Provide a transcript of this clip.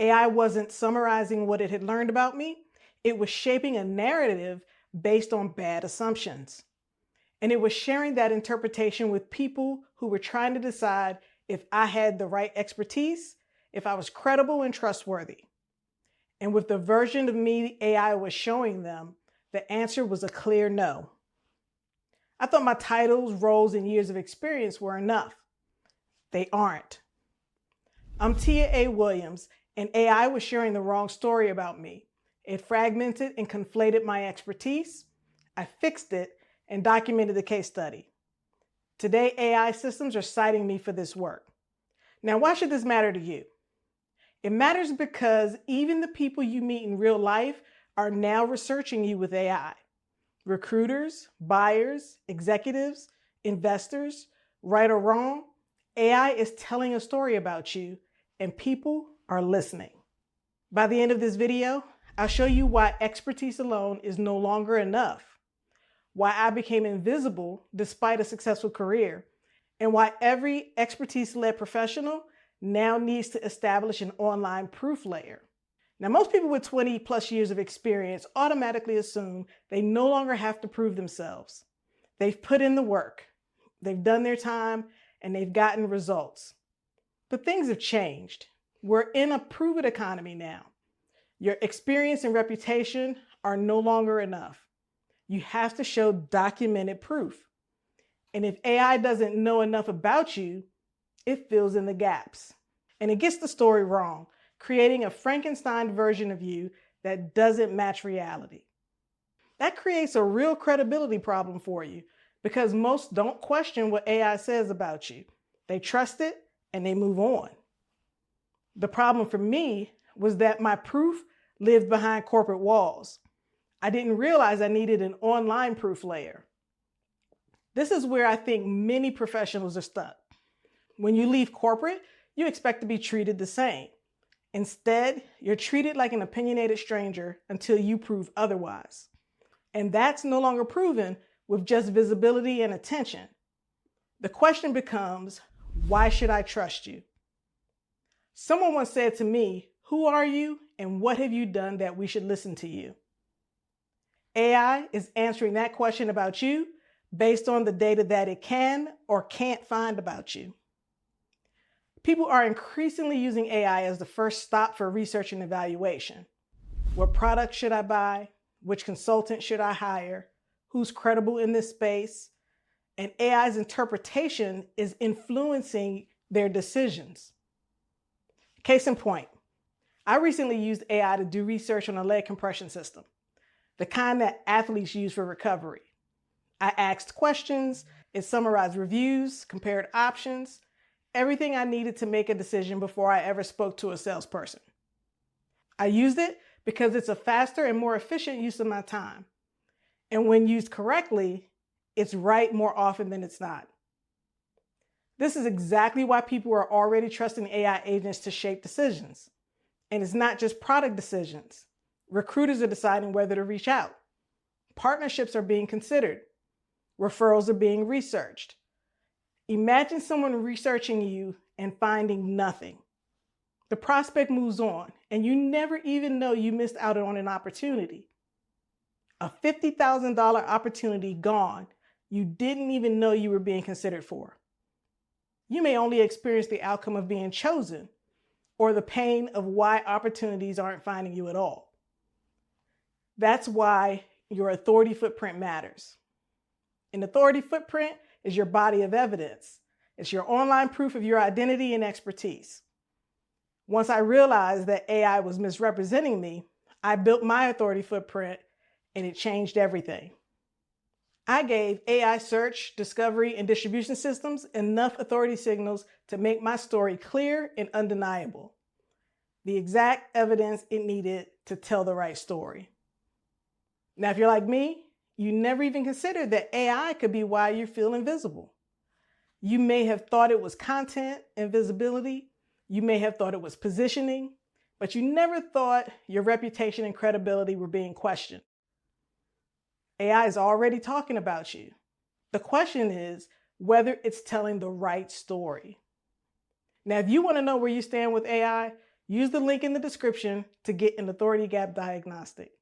AI wasn't summarizing what it had learned about me. It was shaping a narrative based on bad assumptions. And it was sharing that interpretation with people who were trying to decide if I had the right expertise, if I was credible and trustworthy. And with the version of me AI was showing them, the answer was a clear no. I thought my titles, roles, and years of experience were enough. They aren't. I'm Tia A. Williams, and AI was sharing the wrong story about me. It fragmented and conflated my expertise. I fixed it and documented the case study. Today, AI systems are citing me for this work. Now, why should this matter to you? It matters because even the people you meet in real life are now researching you with AI. Recruiters, buyers, executives, investors, right or wrong, AI is telling a story about you, and people are listening. By the end of this video, I'll show you why expertise alone is no longer enough, why I became invisible despite a successful career, and why every expertise-led professional now needs to establish an online proof layer. Now, most people with 20 plus years of experience automatically assume they no longer have to prove themselves. They've put in the work, they've done their time, and they've gotten results. But things have changed. We're in a prove-it economy now. Your experience and reputation are no longer enough. You have to show documented proof. And if AI doesn't know enough about you, it fills in the gaps. And it gets the story wrong, creating a Frankensteined version of you that doesn't match reality. That creates a real credibility problem for you because most don't question what AI says about you. They trust it and they move on. The problem for me was that my proof lived behind corporate walls. I didn't realize I needed an online proof layer. This is where I think many professionals are stuck. When you leave corporate, you expect to be treated the same. Instead, you're treated like an opinionated stranger until you prove otherwise. And that's no longer proven with just visibility and attention. The question becomes, why should I trust you? Someone once said to me, who are you and what have you done that we should listen to you? AI is answering that question about you based on the data that it can or can't find about you. People are increasingly using AI as the first stop for research and evaluation. What product should I buy? Which consultant should I hire? Who's credible in this space? And AI's interpretation is influencing their decisions. Case in point, I recently used AI to do research on a leg compression system, the kind that athletes use for recovery. I asked questions, it summarized reviews, compared options, everything I needed to make a decision before I ever spoke to a salesperson. I used it because it's a faster and more efficient use of my time. And when used correctly, it's right more often than it's not. This is exactly why people are already trusting AI agents to shape decisions. And it's not just product decisions. Recruiters are deciding whether to reach out. Partnerships are being considered. Referrals are being researched. Imagine someone researching you and finding nothing. The prospect moves on, and you never even know you missed out on an opportunity. A $50,000 opportunity gone, you didn't even know you were being considered for. You may only experience the outcome of being chosen, or the pain of why opportunities aren't finding you at all. That's why your authority footprint matters. An authority footprint is your body of evidence. It's your online proof of your identity and expertise. Once I realized that AI was misrepresenting me, I built my authority footprint and it changed everything. I gave AI search, discovery, and distribution systems enough authority signals to make my story clear and undeniable. The exact evidence it needed to tell the right story. Now, if you're like me, you never even considered that AI could be why you feel invisible. You may have thought it was content and visibility. You may have thought it was positioning, but you never thought your reputation and credibility were being questioned. AI is already talking about you. The question is whether it's telling the right story. Now, if you want to know where you stand with AI, Use the link in the description to get an authority gap diagnostic.